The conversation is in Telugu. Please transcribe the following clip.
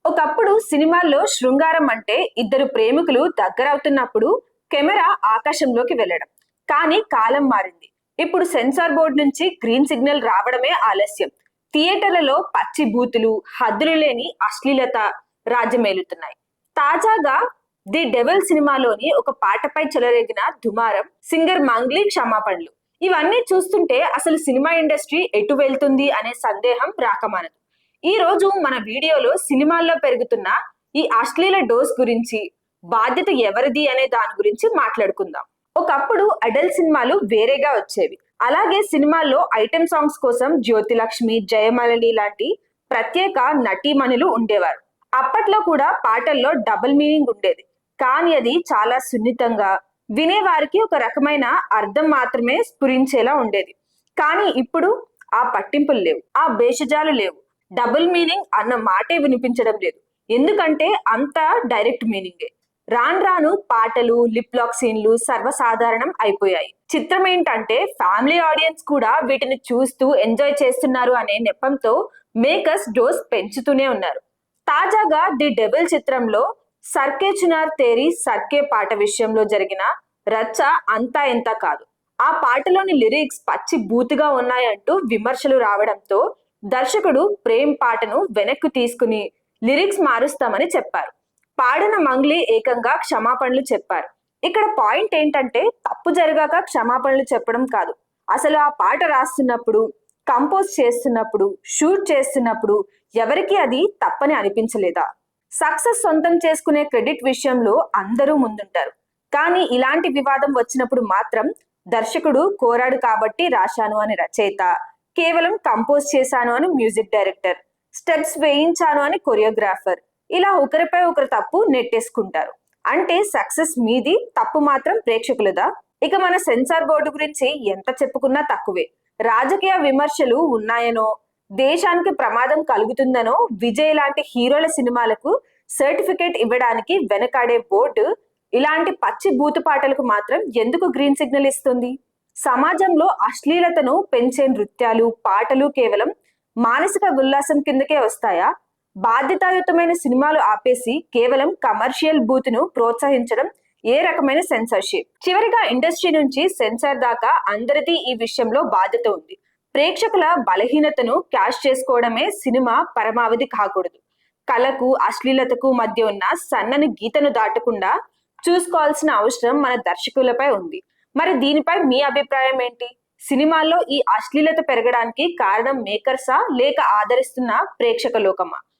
ఒకప్పుడు సినిమాల్లో శృంగారం అంటే ఇద్దరు ప్రేమికులు దగ్గరవుతున్నప్పుడు కెమెరా ఆకాశంలోకి వెళ్ళడం. కానీ కాలం మారింది. ఇప్పుడు సెన్సార్ బోర్డు నుంచి గ్రీన్ సిగ్నల్ రావడమే ఆలస్యం. థియేటర్లలో పచ్చి బూతులు, హద్దులు లేని అశ్లీలత రాజ్యమేలుతున్నాయి. తాజాగా ది డెవల్ సినిమాలోని ఒక పాటపై చెలరేగిన దుమారం, సింగర్ మంగ్లీ క్షమాపణలు, ఇవన్నీ చూస్తుంటే అసలు సినిమా ఇండస్ట్రీ ఎటు వెళ్తుంది అనే సందేహం రాకమానదు. ఈ రోజు మన వీడియోలో సినిమాల్లో పెరుగుతున్న ఈ అశ్లీల డోస్ గురించి, బాధ్యత ఎవరిది అనే దాని గురించి మాట్లాడుకుందాం. ఒకప్పుడు అడల్ట్ సినిమాలు వేరేగా వచ్చేవి. అలాగే సినిమాల్లో ఐటెం సాంగ్స్ కోసం జ్యోతిలక్ష్మి, జయమాలిని లాంటి ప్రత్యేక నటీమణులు ఉండేవారు. అప్పట్లో కూడా పాటల్లో డబుల్ మీనింగ్ ఉండేది. కానీ అది చాలా సున్నితంగా, వినేవారికి ఒక రకమైన అర్థం మాత్రమే స్ఫురించేలా ఉండేది. కానీ ఇప్పుడు ఆ పట్టింపులు లేవు, ఆ భేషజాలు లేవు. డబుల్ మీనింగ్ అన్న మాటే వినిపించడం లేదు. ఎందుకంటే అంతా డైరెక్ట్ మీనింగే. రాను రాను పాటలు, లిప్ లాక్ సీన్లు సర్వసాధారణం అయిపోయాయి. చిత్రం ఏంటంటే ఫ్యామిలీ ఆడియన్స్ కూడా వీటిని చూస్తూ ఎంజాయ్ చేస్తున్నారు అనే నెపంతో మేకర్స్ డోస్ పెంచుతూనే ఉన్నారు. తాజాగా ది డెవిల్ చిత్రంలో సర్కే చునార్ తేరీ సర్కే పాట విషయంలో జరిగిన రచ్చ అంతా ఎంత కాదు. ఆ పాటలోని లిరిక్స్ పచ్చి బూతుగా ఉన్నాయంటూ విమర్శలు రావడంతో దర్శకుడు ప్రేమ్ పాటను వెనక్కి తీసుకుని లిరిక్స్ మారుస్తామని చెప్పారు. పాడిన మంగ్లీ ఏకంగా క్షమాపణలు చెప్పారు. ఇక్కడ పాయింట్ ఏంటంటే తప్పు జరగాక క్షమాపణలు చెప్పడం కాదు. అసలు ఆ పాట రాస్తున్నప్పుడు, కంపోజ్ చేస్తున్నప్పుడు, షూట్ చేస్తున్నప్పుడు ఎవరికి అది తప్పని అనిపించలేదా? సక్సెస్ సొంతం చేసుకునే క్రెడిట్ విషయంలో అందరూ ముందుంటారు. కానీ ఇలాంటి వివాదం వచ్చినప్పుడు మాత్రం దర్శకుడు కోరాడు కాబట్టి రాశాను అని రచయిత, కేవలం కంపోజ్ చేశాను అని మ్యూజిక్ డైరెక్టర్, స్టెప్స్ వేయించాను అని కొరియోగ్రాఫర్, ఇలా ఒకరిపై ఒకరు తప్పు నెట్టేసుకుంటారు. అంటే సక్సెస్ మీది, తప్పు మాత్రం ప్రేక్షకులదా? ఇక మన సెన్సార్ బోర్డు గురించి ఎంత చెప్పుకున్నా తక్కువే. రాజకీయ విమర్శలు ఉన్నాయనో, దేశానికి ప్రమాదం కలుగుతుందనో విజయ్ లాంటి హీరోల సినిమాలకు సర్టిఫికేట్ ఇవ్వడానికి వెనకాడే బోర్డు ఇలాంటి పచ్చి బూతు పాటలకు మాత్రం ఎందుకు గ్రీన్ సిగ్నల్ ఇస్తుంది? సమాజంలో అశ్లీలతను పెంచే నృత్యాలు, పాటలు కేవలం మానసిక ఉల్లాసం కిందకే వస్తాయా? బాధ్యతాయుతమైన సినిమాలు ఆపేసి కేవలం కమర్షియల్ బూత్ను ప్రోత్సహించడం ఏ రకమైన సెన్సార్షిప్? చివరిగా ఇండస్ట్రీ నుంచి సెన్సార్ దాకా అందరిది ఈ విషయంలో బాధ్యత ఉంది. ప్రేక్షకుల బలహీనతను క్యాష్ చేసుకోవడమే సినిమా పరమావధి కాకూడదు. కళకు, అశ్లీలతకు మధ్య ఉన్న సన్నని గీతను దాటకుండా చూసుకోవాల్సిన అవసరం మన దర్శకులపై ఉంది. మరి దీనిపై మీ అభిప్రాయం ఏంటి? సినిమాల్లో ఈ అశ్లీలత పెరగడానికి కారణం మేకర్సా, లేక ఆదరిస్తున్న ప్రేక్షక లోకమా?